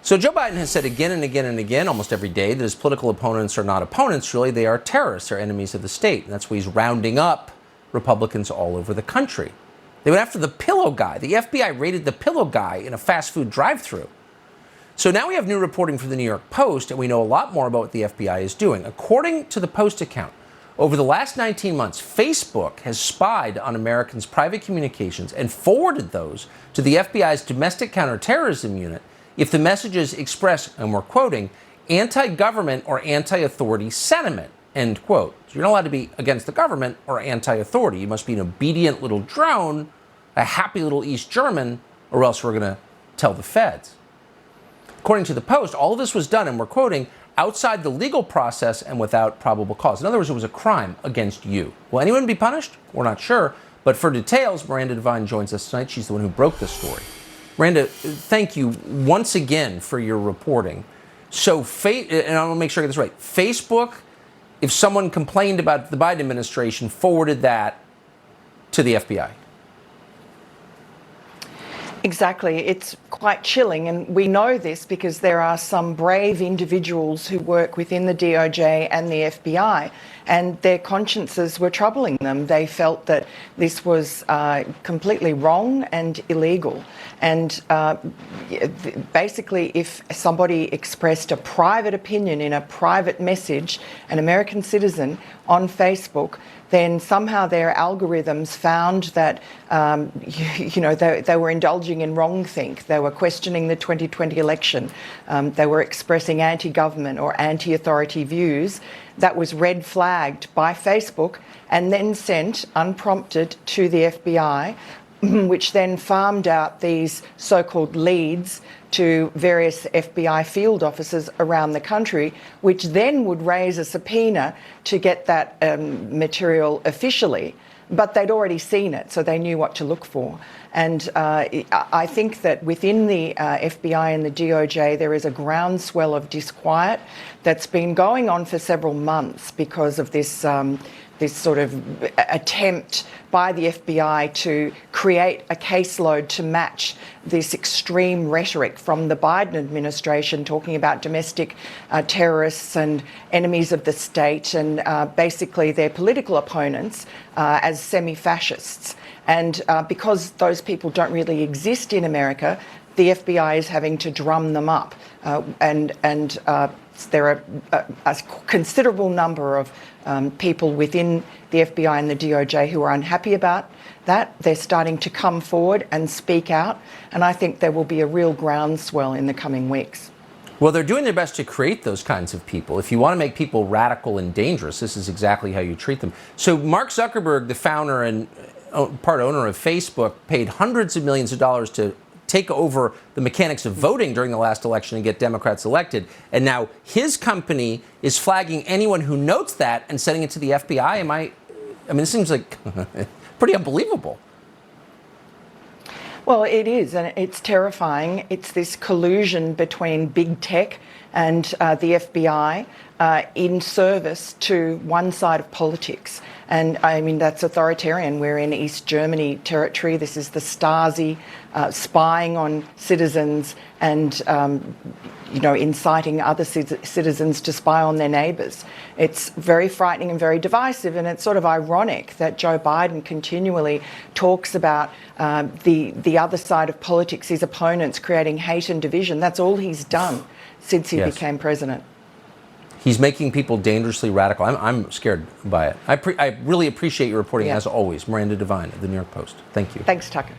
So Joe Biden has said again and again and again, almost every day, that his political opponents are not opponents, really. They are terrorists. They're enemies of the state. And that's why he's rounding up Republicans all over the country. They went after the pillow guy. The FBI raided the pillow guy in a fast food drive-thru. So now we have new reporting from the New York Post, and we know a lot more about what the FBI is doing. According to the Post account, over the last 19 months, Facebook has spied on Americans' private communications and forwarded those to the FBI's domestic counterterrorism unit if the messages express, and we're quoting, anti-government or anti-authority sentiment, end quote. So you're not allowed to be against the government or anti-authority. You must be an obedient little drone, a happy little East German, or else we're going to tell the feds. According to the Post, all of this was done, and we're quoting, outside the legal process and without probable cause. In other words, it was a crime against you. Will anyone be punished? We're not sure. But for details, Miranda Devine joins us tonight. She's the one who broke the story. Miranda, thank you once again for your reporting. So, and I want to make sure I get this right. Facebook, if someone complained about the Biden administration, forwarded that to the FBI. Exactly. It's quite chilling, and we know this because there are some brave individuals who work within the DOJ and the FBI, and their consciences were troubling them. They felt that this was completely wrong and illegal. And basically, if somebody expressed a private opinion in a private message, an American citizen, on Facebook, then somehow their algorithms found that, they were indulging in wrongthink. They were questioning the 2020 election. They were expressing anti-government or anti-authority views. That was red flagged by Facebook and then sent unprompted to the FBI, which then farmed out these so-called leads to various FBI field officers around the country, which then would raise a subpoena to get that material officially. But they'd already seen it, so they knew what to look for. And I think that within the FBI and the DOJ, there is a groundswell of disquiet that's been going on for several months because of this this sort of attempt by the FBI to create a caseload to match this extreme rhetoric from the Biden administration, talking about domestic terrorists and enemies of the state and basically their political opponents as semi-fascists. And because those people don't really exist in America, the FBI is having to drum them up. There are a considerable number of people within the FBI and the DOJ who are unhappy about that. They're starting to come forward and speak out, and I think there will be a real groundswell in the coming weeks. Well, they're doing their best to create those kinds of people. If you want to make people radical and dangerous, this is exactly how you treat them. So Mark Zuckerberg, the founder and part owner of Facebook, paid hundreds of millions of dollars to take over the mechanics of voting during the last election and get Democrats elected. And now his company is flagging anyone who notes that and sending it to the FBI. I mean, this seems like pretty unbelievable. Well, it is, and it's terrifying. It's this collusion between big tech and the FBI in service to one side of politics. And I mean, that's authoritarian. We're in East Germany territory. This is the Stasi spying on citizens and, inciting other citizens to spy on their neighbours. It's very frightening and very divisive, and it's sort of ironic that Joe Biden continually talks about the other side of politics, his opponents creating hate and division. That's all he's done since he became president. He's making people dangerously radical. I'm scared by it. I really appreciate your reporting, as always. Miranda Devine of the New York Post. Thank you. Thanks, Tucker.